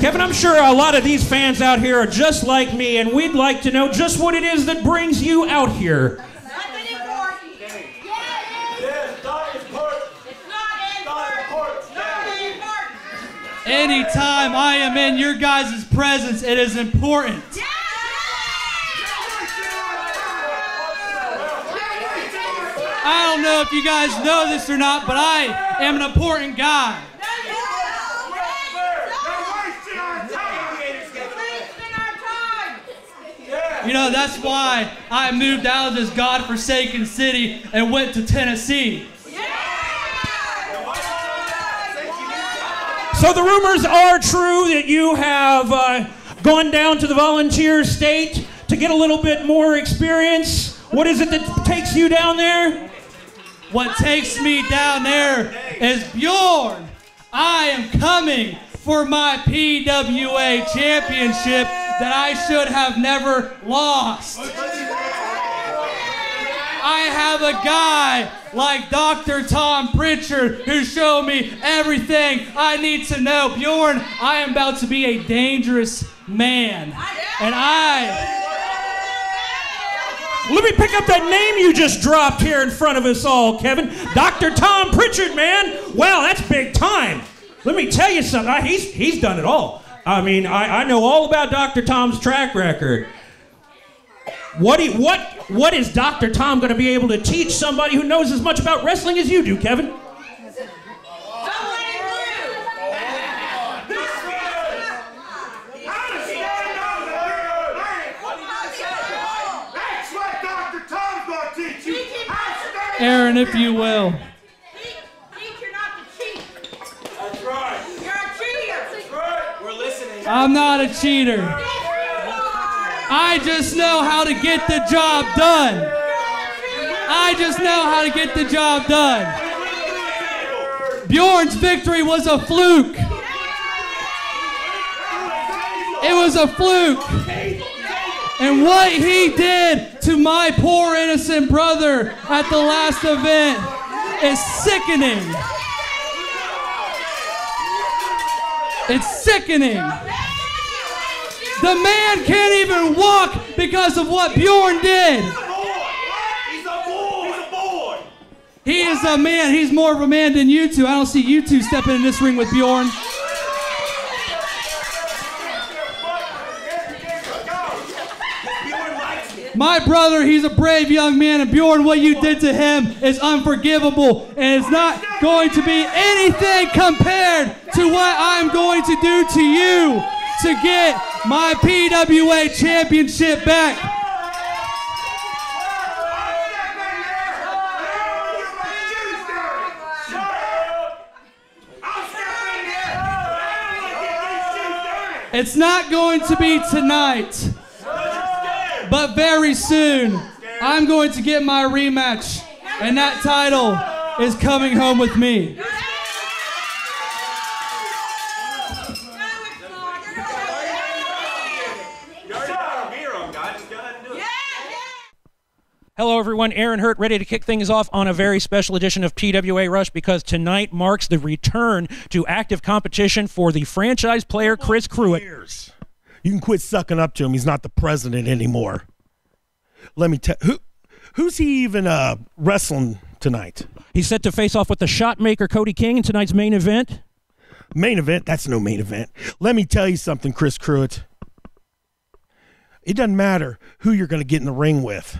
Kevin, I'm sure a lot of these fans out here are just like me, and we'd like to know just what it is that brings you out here. Nothing important. Yes, not important. It's not important. Not important. Anytime I am in your guys' presence, it is important. I don't know if you guys know this or not, but I am an important guy. You know, that's why I moved out of this godforsaken city and went to Tennessee. So the rumors are true that you have gone down to the volunteer state to get a little bit more experience. What is it that takes you down there? What takes me down there is Bjorn. I am coming for my PWA championship that I should have never lost. I have a guy like Dr. Tom Pritchard who showed me everything I need to know. Bjorn, I am about to be a dangerous man. And let me pick up that name you just dropped here in front of us all, Kevin. Dr. Tom Pritchard, man. Wow, that's big time. Let me tell you something. He's done it all. I mean, I know all about Dr. Tom's track record. What is Dr. Tom going to be able to teach somebody who knows as much about wrestling as you do, Kevin? Aaron, if you will. Teach her not to cheat. That's right. You're a cheater. That's right. We're listening. I'm not a cheater. I just know how to get the job done. I just know how to get the job done. Bjorn's victory was a fluke. It was a fluke. And what he did to my poor innocent brother at the last event is sickening. It's sickening. The man can't even walk because of what Bjorn did. He's a boy. He is a man. He's more of a man than you two. I don't see you two stepping in this ring with Bjorn. My brother, he's a brave young man, and Bjorn, what you did to him is unforgivable, and it's not going to be anything compared to what I'm going to do to you to get my PWA championship back. It's not going to be tonight. But very soon, I'm going to get my rematch, and that title is coming home with me. Hello, everyone. Aaron Hurt, ready to kick things off on a very special edition of PWA Rush because tonight marks the return to active competition for the franchise player Chris Cruit. You can quit sucking up to him. He's not the president anymore. Let me tell who's he even wrestling tonight? He's set to face off with the shot maker Cody King in tonight's main event. Main event? That's no main event. Let me tell you something, Chris Cruit. It doesn't matter who you're going to get in the ring with.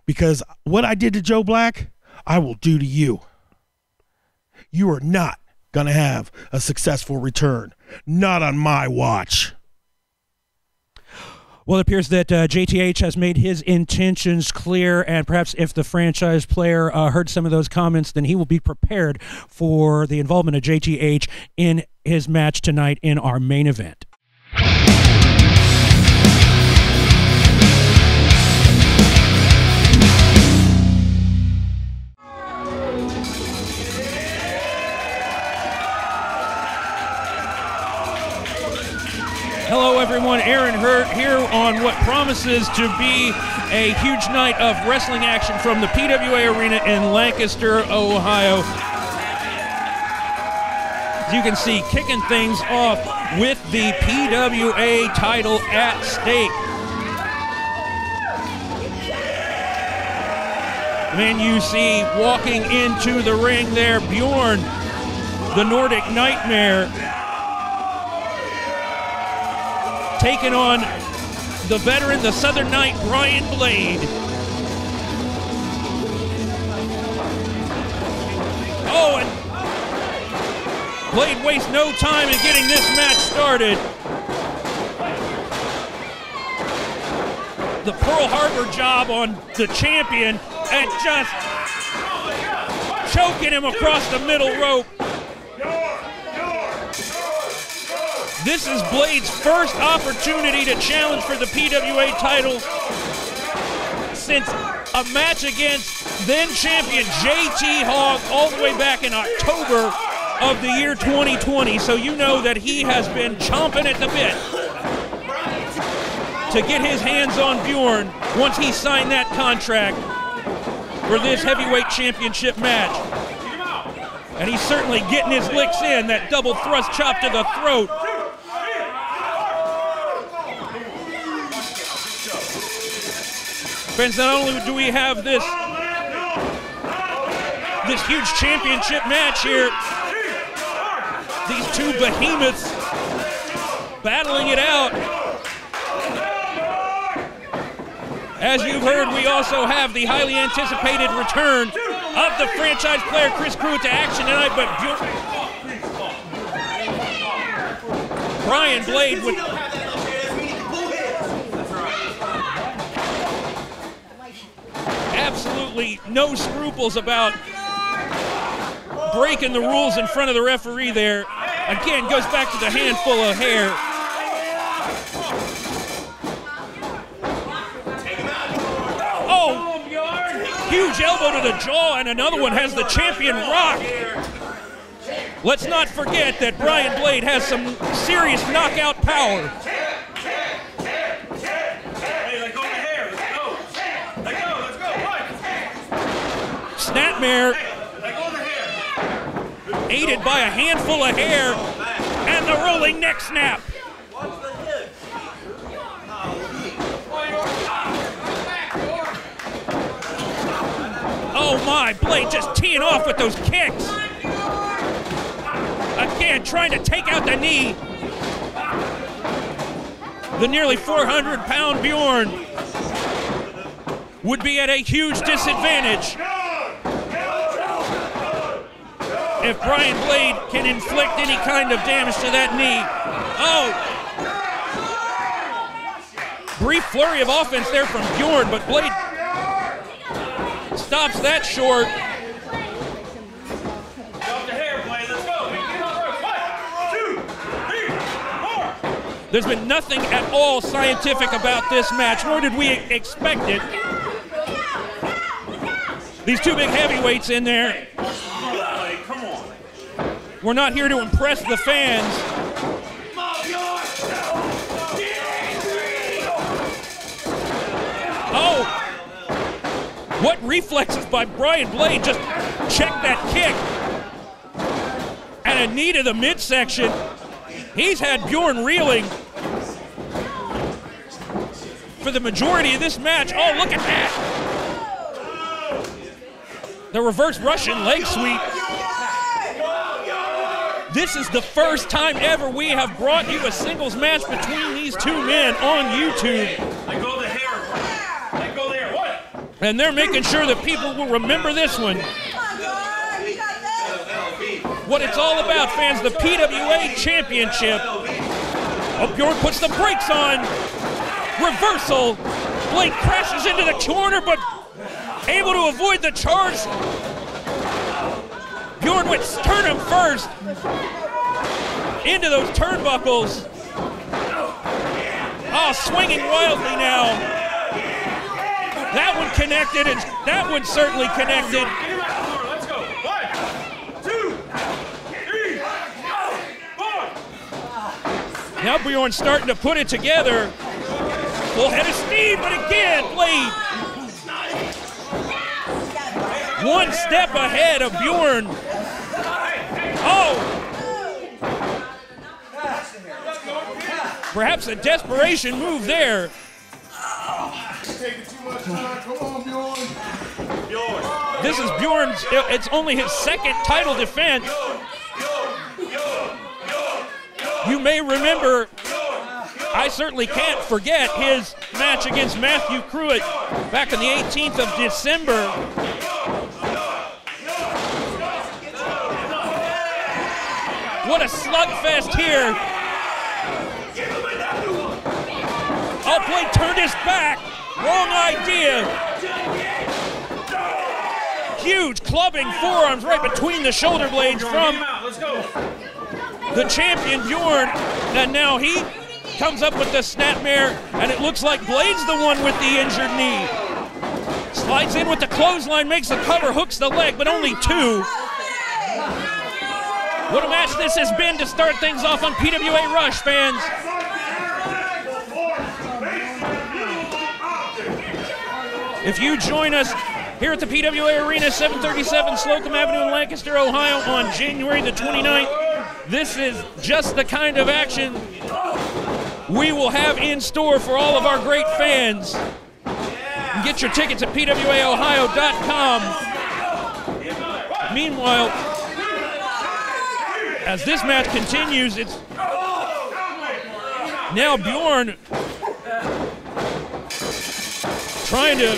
Because what I did to Joe Black, I will do to you. You are not going to have a successful return. Not on my watch. Well, it appears that JTH has made his intentions clear, and perhaps if the franchise player heard some of those comments, then he will be prepared for the involvement of JTH in his match tonight in our main event. Hello, everyone. Aaron Hurt here on what promises to be a huge night of wrestling action from the PWA Arena in Lancaster, Ohio. As you can see, kicking things off with the PWA title at stake. Then you see walking into the ring there, Bjorn, the Nordic Nightmare, taking on the veteran, the Southern Knight, Bryan Blade. Oh, and Blade wastes no time in getting this match started. The Pearl Harbor job on the champion and just choking him across the middle rope. This is Blade's first opportunity to challenge for the PWA title since a match against then champion JT Hogg all the way back in October of the year 2020. So you know that he has been chomping at the bit to get his hands on Bjorn once he signed that contract for this heavyweight championship match. And he's certainly getting his licks in, that double thrust chop to the throat. Friends, not only do we have this huge championship match here, these two behemoths battling it out. As you've heard, we also have the highly anticipated return of the franchise player Cruit to action tonight, but Bryan Blade with absolutely no scruples about breaking the rules in front of the referee there. Again, goes back to the handful of hair. Oh, huge elbow to the jaw, and another one has the champion rocked. Let's not forget that Bryan Blade has some serious knockout power. Snapmare, aided by a handful of hair, and the rolling neck snap. Oh my, Blade just teeing off with those kicks. Again, trying to take out the knee. The nearly 400-pound Bjorn would be at a huge disadvantage if Bryan Blade can inflict any kind of damage to that knee. Oh! Brief flurry of offense there from Bjorn, but Blade stops that short. There's been nothing at all scientific about this match, nor did we expect it. These two big heavyweights in there. We're not here to impress the fans. Oh! What reflexes by Bryan Blade, just check that kick. And a knee to the midsection. He's had Bjorn reeling for the majority of this match. Oh, look at that. The reverse Russian leg sweep. This is the first time ever we have brought you a singles match between these two men on YouTube. And they're making sure that people will remember this one. What it's all about, fans, the PWA Championship. Oh, Bjorn puts the brakes on. Reversal. Blade crashes into the corner, but able to avoid the charge. Bjorn went sternum first into those turnbuckles. Oh, swinging wildly now. That one connected, and that one certainly connected. Let's go. 1, 2, 3, 4. Now Bjorn's starting to put it together. Full head of steam, but again, Blade one step ahead of Bjorn. Oh! Perhaps a desperation move there. Taking too much time. Come on, Bjorn. This is Bjorn's, it's only his second title defense. You may remember, I certainly can't forget his match against Matthew Cruit back on the 18th of December. What a slugfest here. Oh, Blade turned his back. Wrong idea. Huge clubbing forearms right between the shoulder blades from the champion Bjorn. And now he comes up with the snapmare, and it looks like Blade's the one with the injured knee. Slides in with the clothesline, makes the cover, hooks the leg, but only two. What a match this has been to start things off on PWA Rush, fans. If you join us here at the PWA Arena, 737 Slocum Avenue in Lancaster, Ohio, on January the 29th, this is just the kind of action we will have in store for all of our great fans. Get your tickets at pwaohio.com. Meanwhile, as this match continues, it's now Bjorn trying to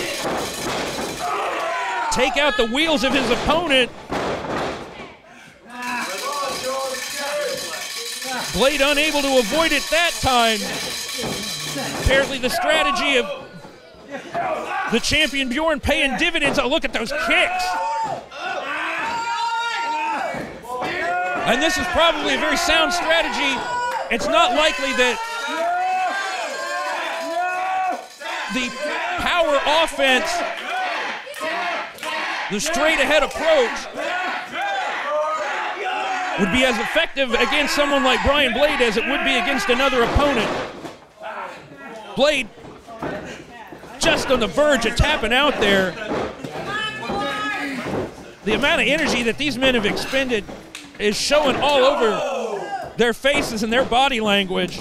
take out the wheels of his opponent. Blade unable to avoid it that time. Apparently the strategy of the champion Bjorn paying dividends. Oh, look at those kicks. And this is probably a very sound strategy. It's not likely that the power offense, the straight ahead approach, would be as effective against someone like Bryan Blade as it would be against another opponent. Blade just on the verge of tapping out there. The amount of energy that these men have expended is showing all over their faces and their body language.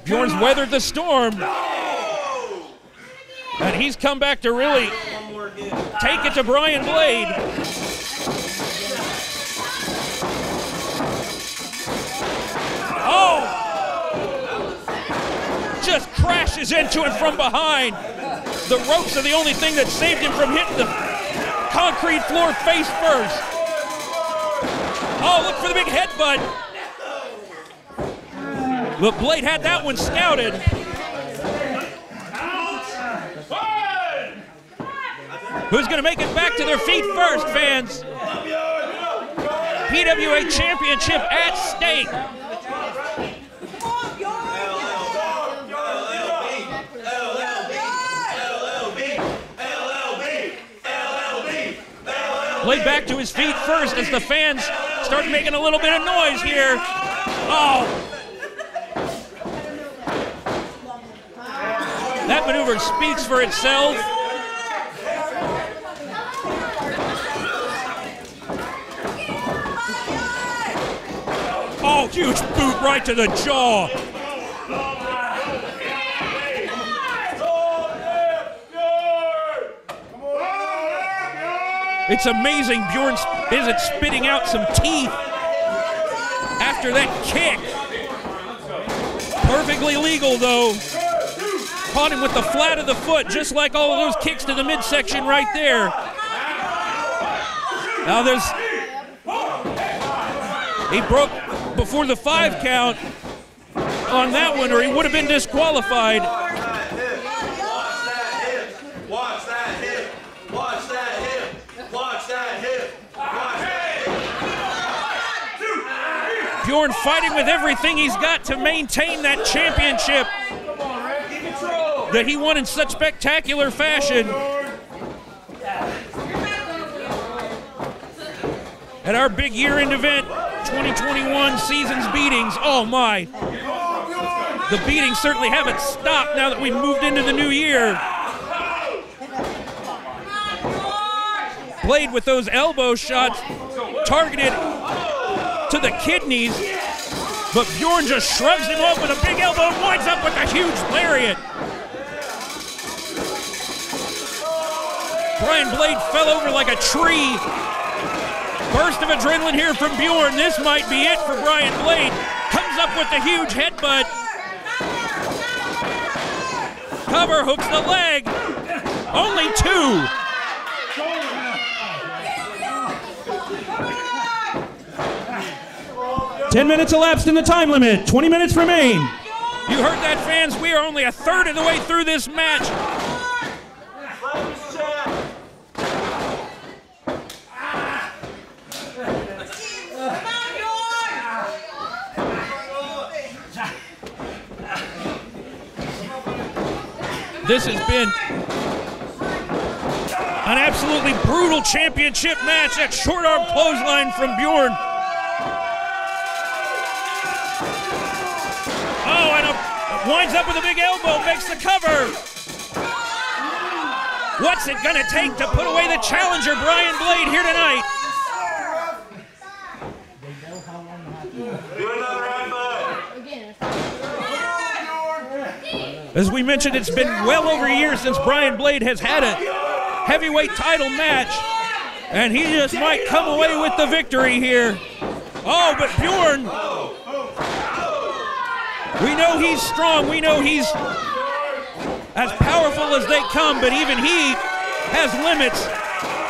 Bjorn's weathered the storm, and he's come back to really take it to Bryan Blade. Oh! Just crashes into it from behind. The ropes are the only thing that saved him from hitting the concrete floor face first. Oh, look for the big headbutt. But Blade had that one scouted. Who's going to make it back to their feet first, fans? PWA Championship at stake. Blade back to his feet first as the fans start making a little bit of noise here. Oh. That maneuver speaks for itself. Oh, huge boot right to the jaw. It's amazing Bjorn isn't spitting out some teeth after that kick. Perfectly legal, though. Caught him with the flat of the foot, just like all of those kicks to the midsection right there. Now he broke before the 5 count on that one, or he would have been disqualified. Watch that hip. Watch that hip. Watch that hip. Watch that hip. Bjorn fighting with everything he's got to maintain that championship that he won in such spectacular fashion. At our big year-end event, 2021 Seasons Beatings. Oh my. The beatings certainly haven't stopped now that we've moved into the new year. Blade with those elbow shots targeted to the kidneys, but Bjorn just shrugs him off with a big elbow and winds up with a huge lariat. Bryan Blade fell over like a tree. Burst of adrenaline here from Bjorn. This might be it for Bryan Blade. Comes up with the huge headbutt. Cover, hooks the leg. Only 2. 10 minutes elapsed in the time limit. 20 minutes remain. You heard that, fans. We are only a third of the way through this match. This has been an absolutely brutal championship match. That short arm clothesline from Bjorn. Oh, and winds up with a big elbow, makes the cover. What's it gonna take to put away the challenger, Bryan Blade, here tonight? As we mentioned, it's been well over a year since Bryan Blade has had a heavyweight title match, and he just might come away with the victory here. Oh, but Bjorn, we know he's strong, we know he's as powerful as they come, but even he has limits.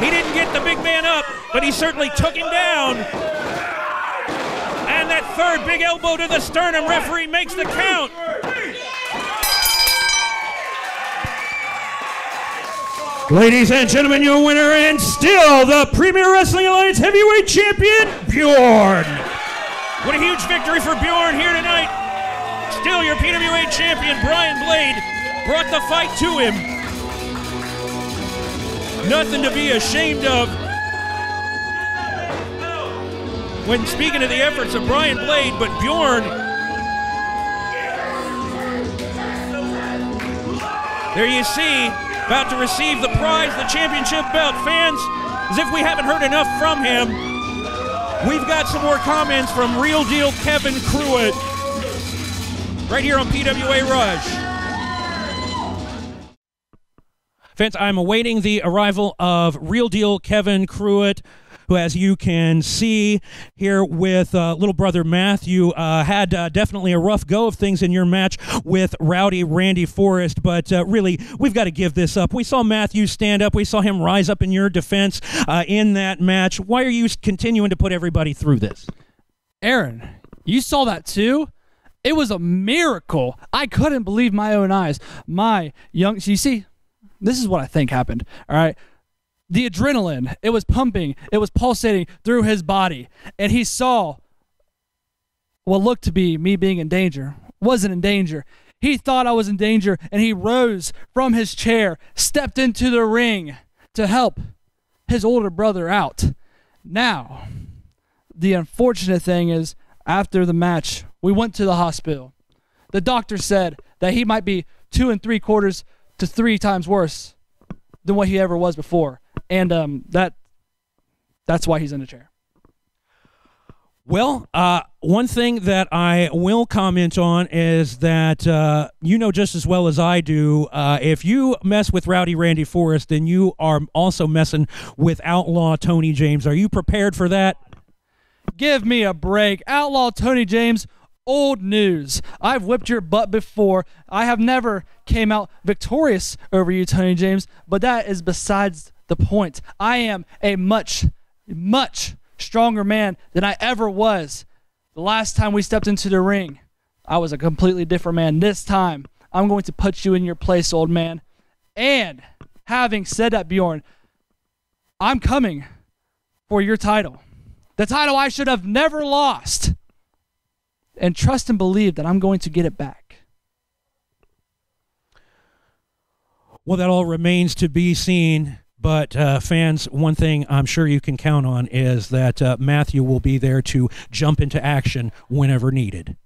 He didn't get the big man up, but he certainly took him down. And that third big elbow to the sternum, referee makes the count. Ladies and gentlemen, your winner and still the Premier Wrestling Alliance Heavyweight Champion, Bjorn. What a huge victory for Bjorn here tonight. Still your PWA champion, Bryan Blade, brought the fight to him. Nothing to be ashamed of. When speaking of the efforts of Bryan Blade, but Bjorn, there you see, about to receive the prize, the championship belt. Fans, as if we haven't heard enough from him, we've got some more comments from Real Deal Kevin Cruit right here on PWA Rush. Fans, I'm awaiting the arrival of Real Deal Kevin Cruit, who, as you can see here with little brother Matthew, had definitely a rough go of things in your match with Rowdy Randy Forrest, but really, we've got to give this up. We saw Matthew stand up. We saw him rise up in your defense in that match. Why are you continuing to put everybody through this? Aaron, you saw that too? It was a miracle. I couldn't believe my own eyes. You see, this is what I think happened, all right? The adrenaline, it was pumping, it was pulsating through his body, and he saw what looked to be me being in danger. Wasn't in danger. He thought I was in danger, and he rose from his chair, stepped into the ring to help his older brother out. Now, the unfortunate thing is, after the match, we went to the hospital. The doctor said that he might be 2 3/4 to 3 times worse than what he ever was before. And that's why he's in the chair. Well, one thing that I will comment on is that you know just as well as I do, if you mess with Rowdy Randy Forrest, then you are also messing with Outlaw Tony James. Are you prepared for that? Give me a break. Outlaw Tony James, old news. I've whipped your butt before. I have never came out victorious over you, Tony James, but that is besides the point. I am a much, much stronger man than I ever was. The last time we stepped into the ring, I was a completely different man. This time, I'm going to put you in your place, old man. And having said that, Bjorn, I'm coming for your title. The title I should have never lost. And trust and believe that I'm going to get it back. Well, that all remains to be seen. But fans, one thing I'm sure you can count on is that Matthew will be there to jump into action whenever needed.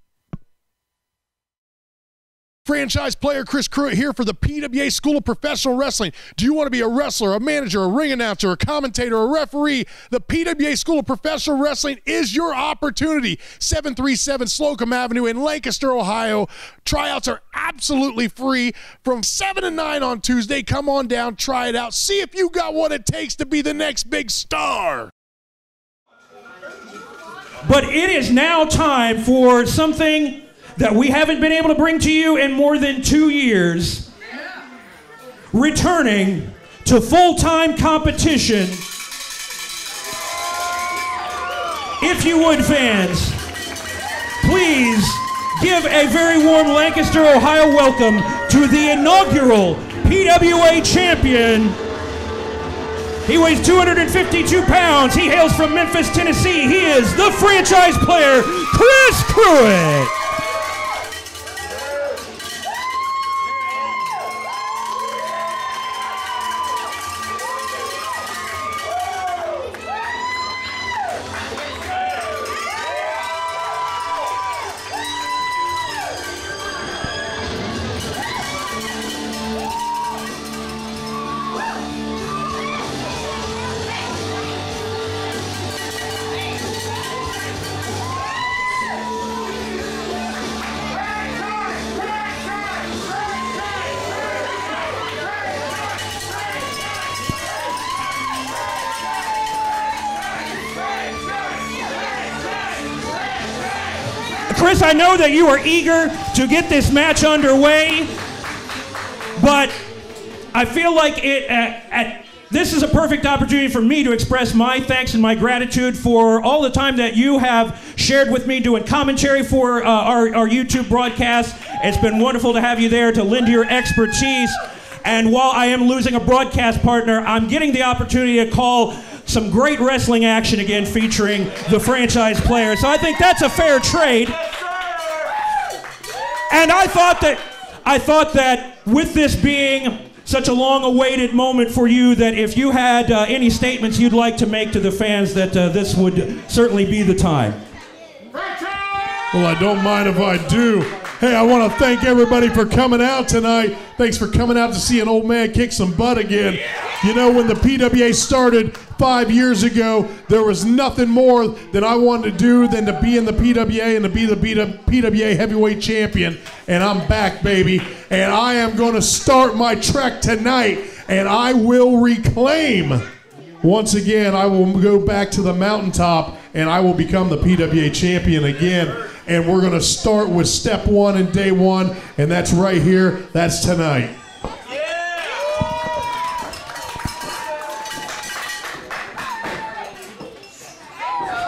Franchise player Chris Cruit here for the PWA School of Professional Wrestling. Do you want to be a wrestler, a manager, a ring announcer, a commentator, a referee? The PWA School of Professional Wrestling is your opportunity. 737 Slocum Avenue in Lancaster, Ohio. Tryouts are absolutely free from 7 to 9 on Tuesday. Come on down, try it out. See if you got what it takes to be the next big star. But it is now time for something that we haven't been able to bring to you in more than 2 years. Returning to full-time competition. If you would, fans, please give a very warm Lancaster, Ohio welcome to the inaugural PWA champion. He weighs 252 pounds. He hails from Memphis, Tennessee. He is the franchise player, Chris Cruit. Chris, I know that you are eager to get this match underway, but I feel like this is a perfect opportunity for me to express my thanks and my gratitude for all the time that you have shared with me doing commentary for our YouTube broadcast. It's been wonderful to have you there to lend your expertise. And while I am losing a broadcast partner, I'm getting the opportunity to call some great wrestling action again featuring the franchise player. So I think that's a fair trade. And I thought that with this being such a long-awaited moment for you, that if you had any statements you'd like to make to the fans, that this would certainly be the time. Well, I don't mind if I do. Hey, I want to thank everybody for coming out tonight. Thanks for coming out to see an old man kick some butt again. You know, when the PWA started 5 years ago, there was nothing more that I wanted to do than to be in the PWA and to be the PWA heavyweight champion. And I'm back, baby. And I am going to start my trek tonight, and I will reclaim. Once again, I will go back to the mountaintop, and I will become the PWA champion again. And we're going to start with step one and day one, and that's right here. That's tonight.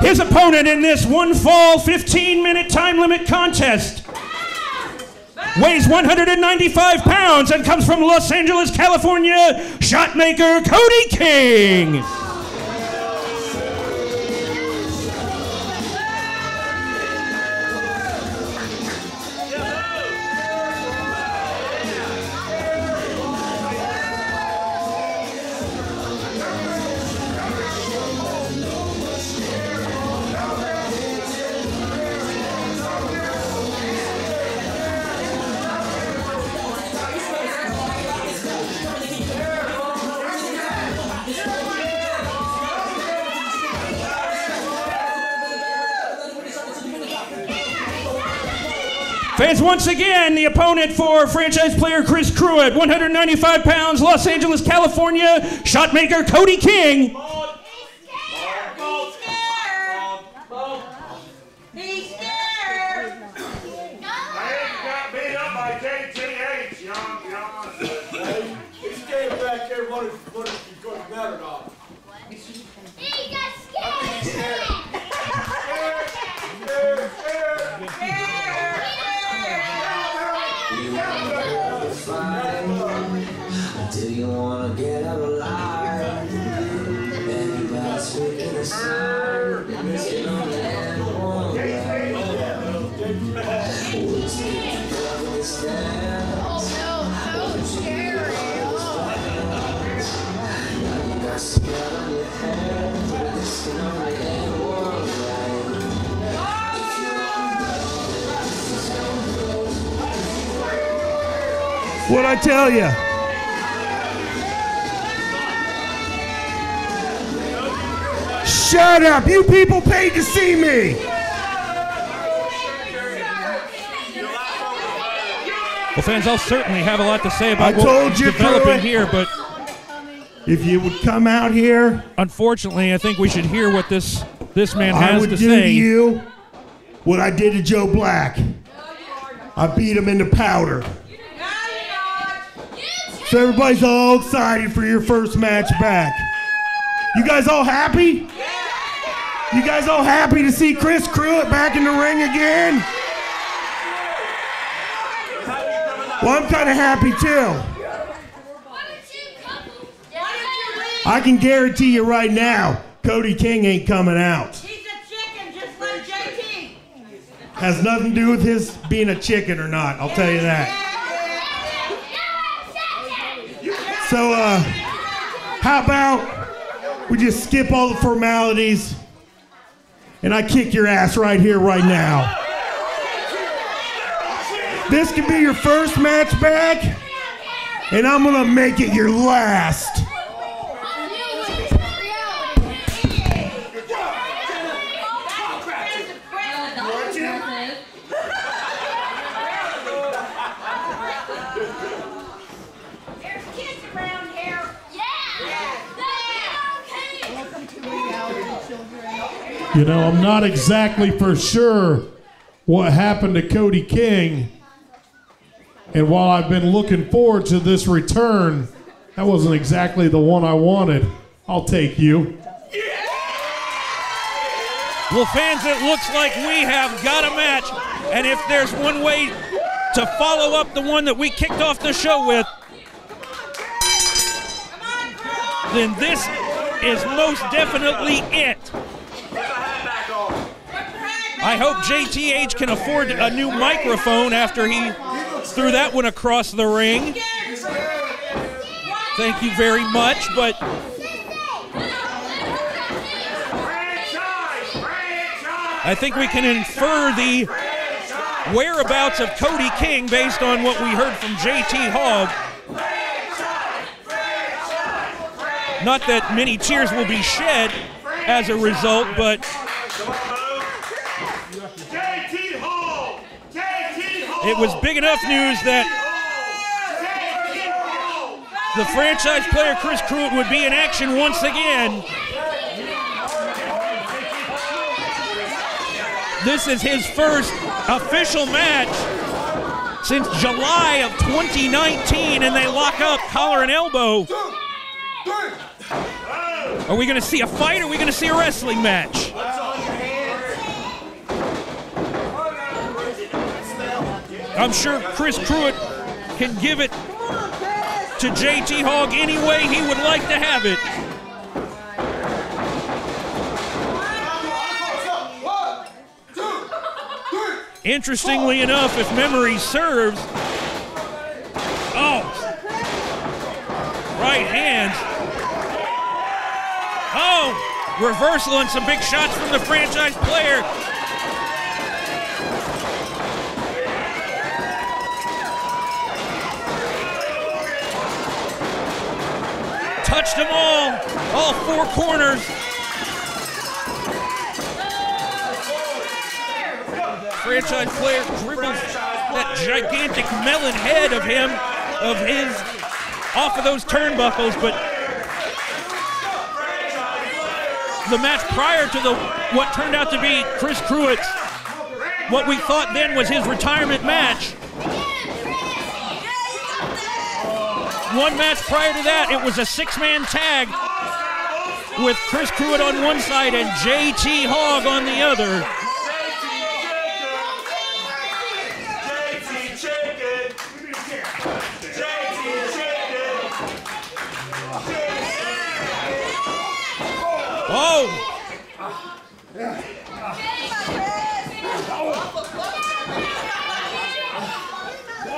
His opponent in this one fall, 15-minute time limit contest weighs 195 pounds and comes from Los Angeles, California, shotmaker Cody King. Fans, once again, the opponent for franchise player Chris Cruit, 195 pounds, Los Angeles, California, shotmaker Cody King. He's scared. I got beat up by KTH, young. He's scared back there. What is going better or not? He got scared. Do you wanna get out alive? Everybody's speaking the sign. You know that one way. We'll take the double step. Oh no, so scary. Now you got sweat on your head. This can only end one way. What'd I tell you? Shut up! You people paid to see me! Well, fans, I'll certainly have a lot to say about what's developing here, but if you would come out here, unfortunately, I think we should hear what this man has to say. I would do to you what I did to Joe Black. I beat him into powder. So everybody's all excited for your first match back. You guys all happy? You guys all happy to see Chris Cruit back in the ring again? Well, I'm kind of happy too. I can guarantee you right now, Cody King ain't coming out. He's a chicken just like JT. Has nothing to do with his being a chicken or not, I'll tell you that. So, how about we just skip all the formalities and I kick your ass right here, right now. This could be your first match back, and I'm gonna make it your last. There's kids around here. You know, I'm not exactly for sure what happened to Cody King. And while I've been looking forward to this return, that wasn't exactly the one I wanted. I'll take you. Well, fans, it looks like we have got a match. And if there's one way to follow up the one that we kicked off the show with, then this is most definitely it. I hope JTH can afford a new microphone after he threw that one across the ring. Thank you very much, but I think we can infer the whereabouts of Cody King based on what we heard from JT Hogg. Not that many tears will be shed as a result, but it was big enough news that the franchise player Chris Cruit would be in action once again. This is his first official match since July of 2019, and they lock up collar and elbow. Are we going to see a fight, or are we going to see a wrestling match? I'm sure Chris Cruit can give it to JT Hogg any way he would like to have it. Interestingly enough, if memory serves, right hands. Reversal and some big shots from the franchise player. Touched them all four corners. Franchise player dribbles that gigantic melon head of his off of those turnbuckles, but the match prior to what turned out to be Chris Cruit's, what we thought then was his retirement match. One match prior to that, it was a six-man tag with Chris Cruit on one side and JT Hogg on the other.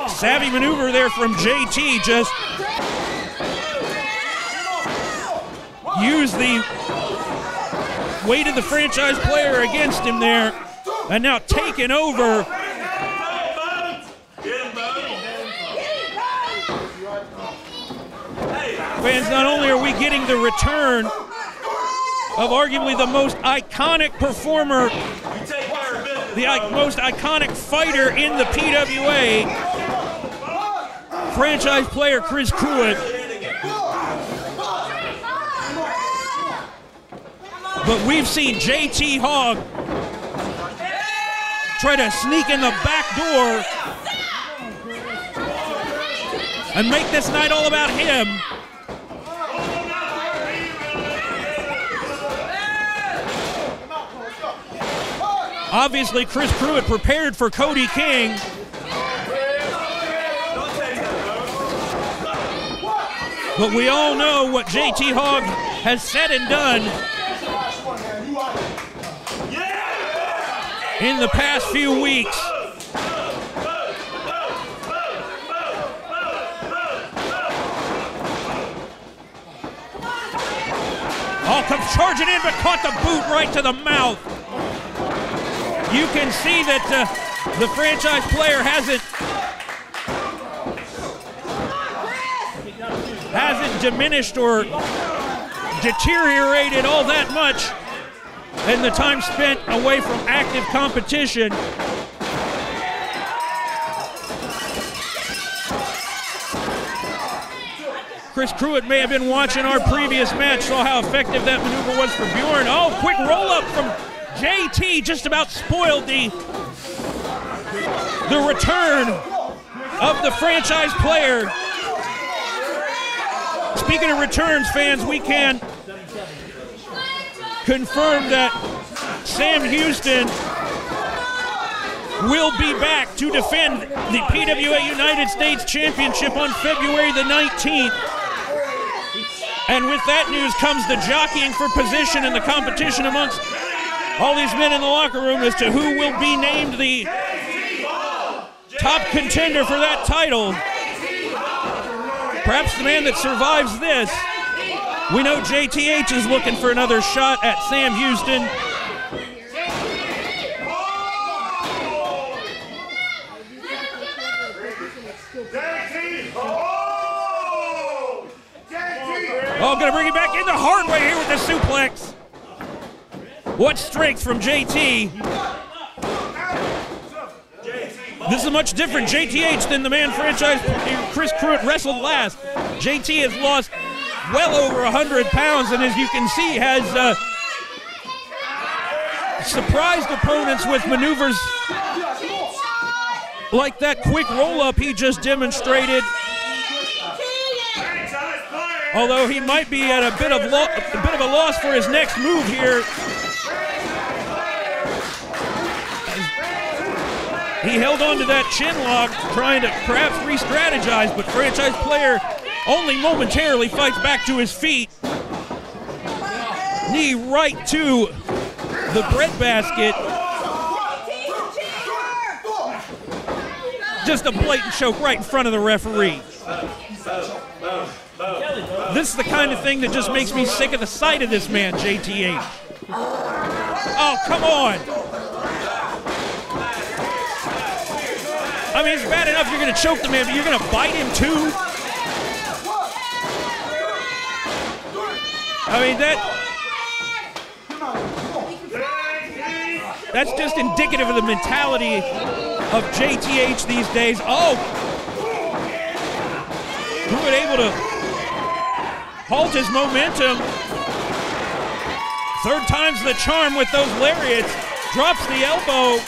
Savvy maneuver there from JT, just used the weight of the franchise player against him there, and now taken over. Fans, not only are we getting the return of arguably the most iconic performer, the most iconic fighter in the PWA, franchise player Chris Cruit, but we've seen JT Hogg try to sneak in the back door and make this night all about him. Obviously, Chris Cruit prepared for Cody King. But we all know what JT Hogg has said and done in the past few weeks. Oh, comes charging in, but caught the boot right to the mouth. You can see that the franchise player hasn't diminished or deteriorated all that much in the time spent away from active competition. Chris Cruit may have been watching our previous match, saw how effective that maneuver was for Bjorn. Oh, quick roll-up from JT, just about spoiled the return of the franchise player. Speaking of returns, fans, we can confirm that Sam Houston will be back to defend the PWA United States Championship on February the 19th. And with that news comes the jockeying for position in the competition amongst all these men in the locker room as to who will be named the top contender for that title. Perhaps the man that survives this. We know JTH is looking for another shot at Sam Houston. Oh, gonna bring it back in the hard way here with the suplex. What strength from JT. This is a much different JTH than the man franchise Chris Cruit wrestled last. JT has lost well over 100 pounds and, as you can see, has surprised opponents with maneuvers like that quick roll-up he just demonstrated. Although he might be at a bit of a loss for his next move here. He held on to that chin lock, trying to perhaps re-strategize, but franchise player only momentarily fights back to his feet. Knee right to the breadbasket. Just a blatant choke right in front of the referee. This is the kind of thing that just makes me sick of the sight of this man, JTH. Oh, come on. I mean, it's bad enough you're going to choke the man, but you're going to bite him too? I mean, that's just indicative of the mentality of JTH these days. Oh! Cruit able to halt his momentum. Third time's the charm with those lariats. Drops the elbow.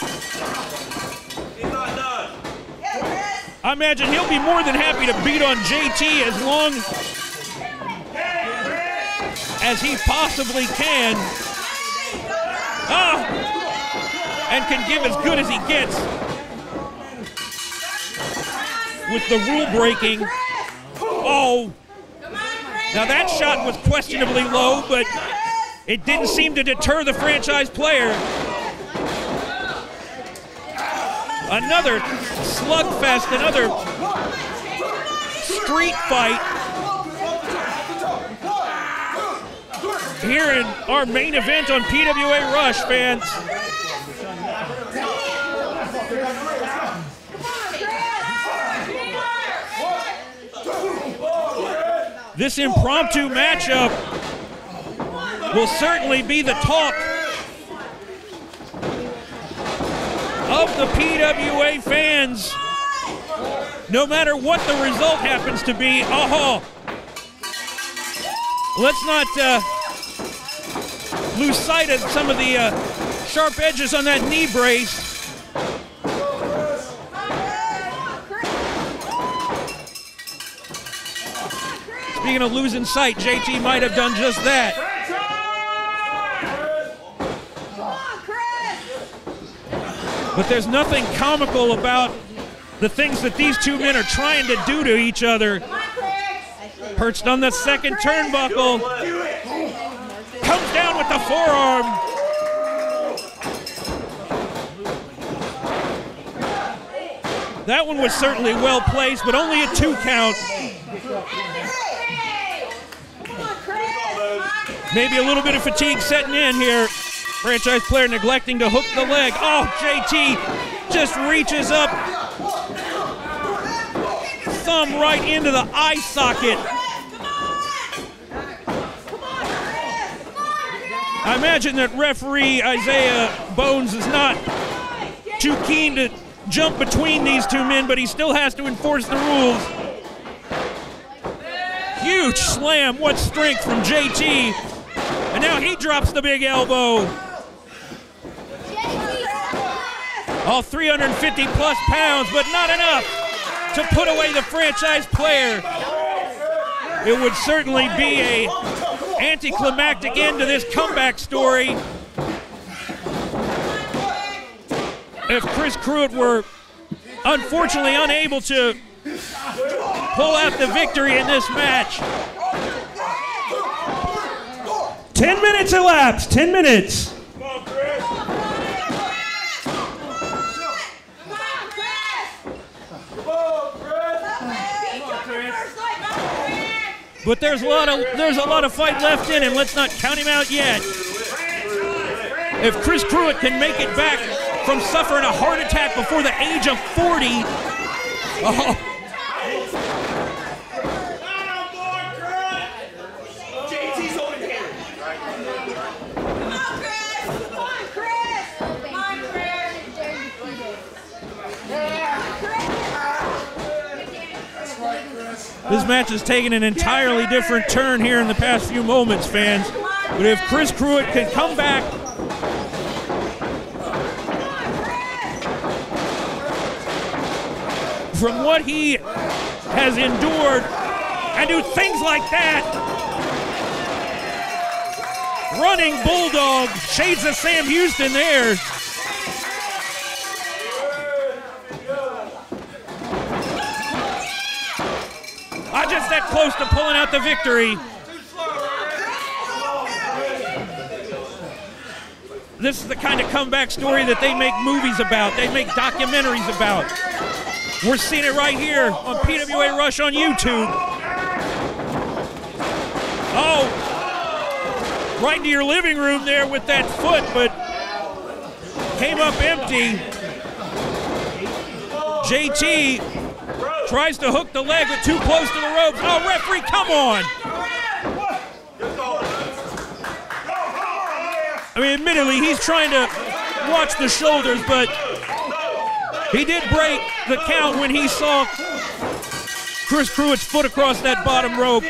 I imagine he'll be more than happy to beat on JT as long as he possibly can. Ah! And can give as good as he gets with the rule breaking. Oh! Now that shot was questionably low, but it didn't seem to deter the franchise player. Another slugfest, another street fight here in our main event on PWA Rush, fans. This impromptu matchup will certainly be the talk of the PWA fans, no matter what the result happens to be. Oh, let's not lose sight of some of the sharp edges on that knee brace. Speaking of losing sight, JT might have done just that. But there's nothing comical about the things that these two men are trying to do to each other. Perched on the second turnbuckle. Comes down with the forearm. That one was certainly well placed, but only a 2 count. Maybe a little bit of fatigue setting in here. Franchise player neglecting to hook the leg. Oh, JT just reaches up. Thumb right into the eye socket. I imagine that referee Isaiah Bones is not too keen to jump between these two men, but he still has to enforce the rules. Huge slam, what strength from JT. And now he drops the big elbow. All 350 plus pounds, but not enough to put away the franchise player. It would certainly be a anticlimactic end to this comeback story if Chris Cruit were unfortunately unable to pull out the victory in this match. 10 minutes elapsed, 10 minutes. But there's a lot of fight left in him. Let's not count him out yet. If Chris Cruit can make it back from suffering a heart attack before the age of 40, oh. This match has taken an entirely different turn here in the past few moments, fans. But if Chris Cruit can come back from what he has endured and do things like that, running bulldog, shades of Sam Houston there. Just that close to pulling out the victory. This is the kind of comeback story that they make movies about. They make documentaries about. We're seeing it right here on PWA Rush on YouTube. Oh, right into your living room there with that foot, but came up empty. JT tries to hook the leg, but too close to the ropes. Oh, referee, come on. I mean, admittedly, he's trying to watch the shoulders, but he did break the count when he saw Chris Cruit's foot across that bottom rope.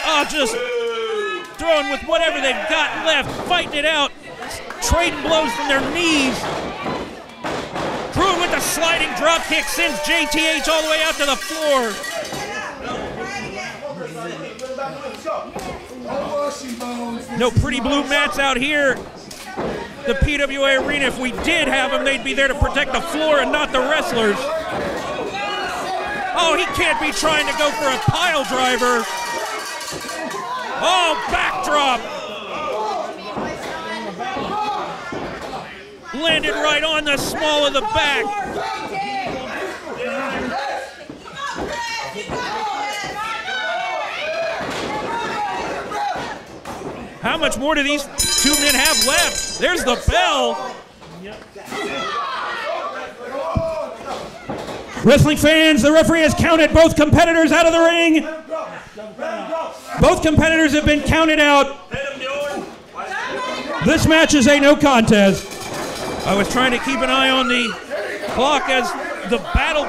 Oh, just throwing with whatever they've got left, fighting it out. Trading blows from their knees. Cruit with the sliding drop kick sends JTH all the way out to the floor. No pretty blue mats out here. The PWA arena, if we did have them, they'd be there to protect the floor and not the wrestlers. Oh, he can't be trying to go for a pile driver. Oh, backdrop. Landed right on the small of the back. How much more do these two men have left? There's the bell. Wrestling fans, the referee has counted both competitors out of the ring. Both competitors have been counted out. This match is a no contest. I was trying to keep an eye on the clock as the battle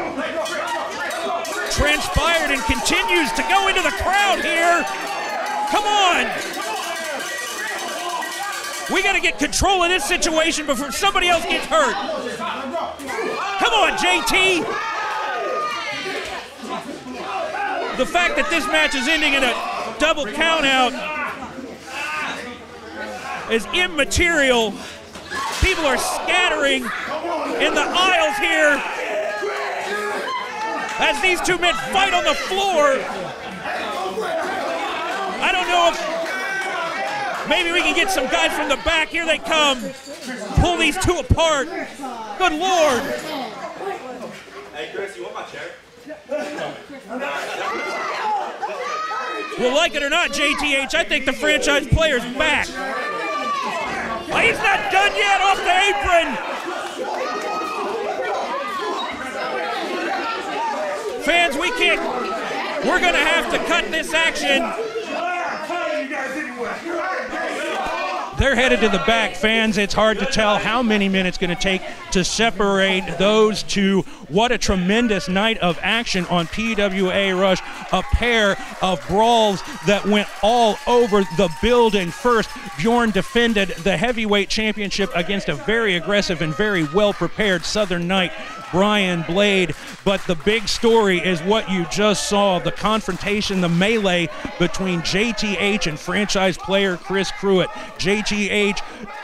transpired and continues to go into the crowd here. Come on. We got to get control of this situation before somebody else gets hurt. Come on, JT. The fact that this match is ending in a double countout is immaterial. People are scattering in the aisles here as these two men fight on the floor. I don't know if maybe we can get some guys from the back. Here they come. Pull these two apart. Good Lord. Hey, Chris, you want my chair? Well, like it or not, JTH, I think the franchise player's back. Oh, he's not done yet off the apron. Fans, we're going to have to cut this action. They're headed to the back. Fans, it's hard to tell how many minutes it's going to take to separate those two. What a tremendous night of action on PWA Rush. A pair of brawls that went all over the building. First, Bjorn defended the heavyweight championship against a very aggressive and very well-prepared Southern Knight, Bryan Blade. But the big story is what you just saw, the confrontation, the melee between JTH and franchise player Chris Cruit. JTH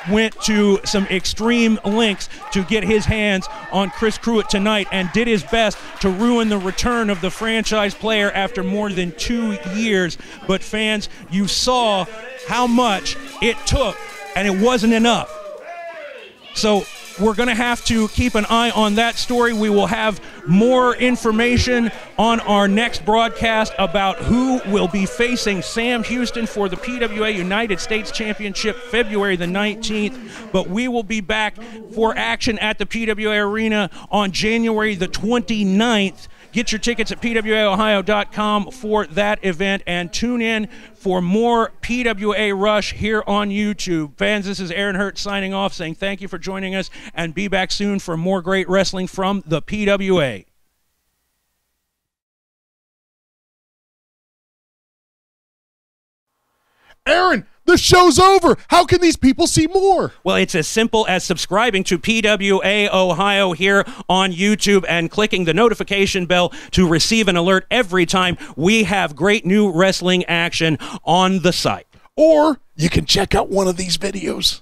went to some extreme lengths to get his hands on Chris Cruit tonight and did his best to ruin the return of the franchise player after more than 2 years. But fans, you saw how much it took, and it wasn't enough. So we're going to have to keep an eye on that story. We will have more information on our next broadcast about who will be facing Sam Houston for the PWA United States Championship February the 19th. But we will be back for action at the PWA Arena on January the 29th. Get your tickets at pwaohio.com for that event, and tune in for more PWA Rush here on YouTube. Fans, this is Aaron Hurt signing off, saying thank you for joining us, and be back soon for more great wrestling from the PWA. Aaron, the show's over. How can these people see more? Well, it's as simple as subscribing to PWA Ohio here on YouTube and clicking the notification bell to receive an alert every time we have great new wrestling action on the site. Or you can check out one of these videos.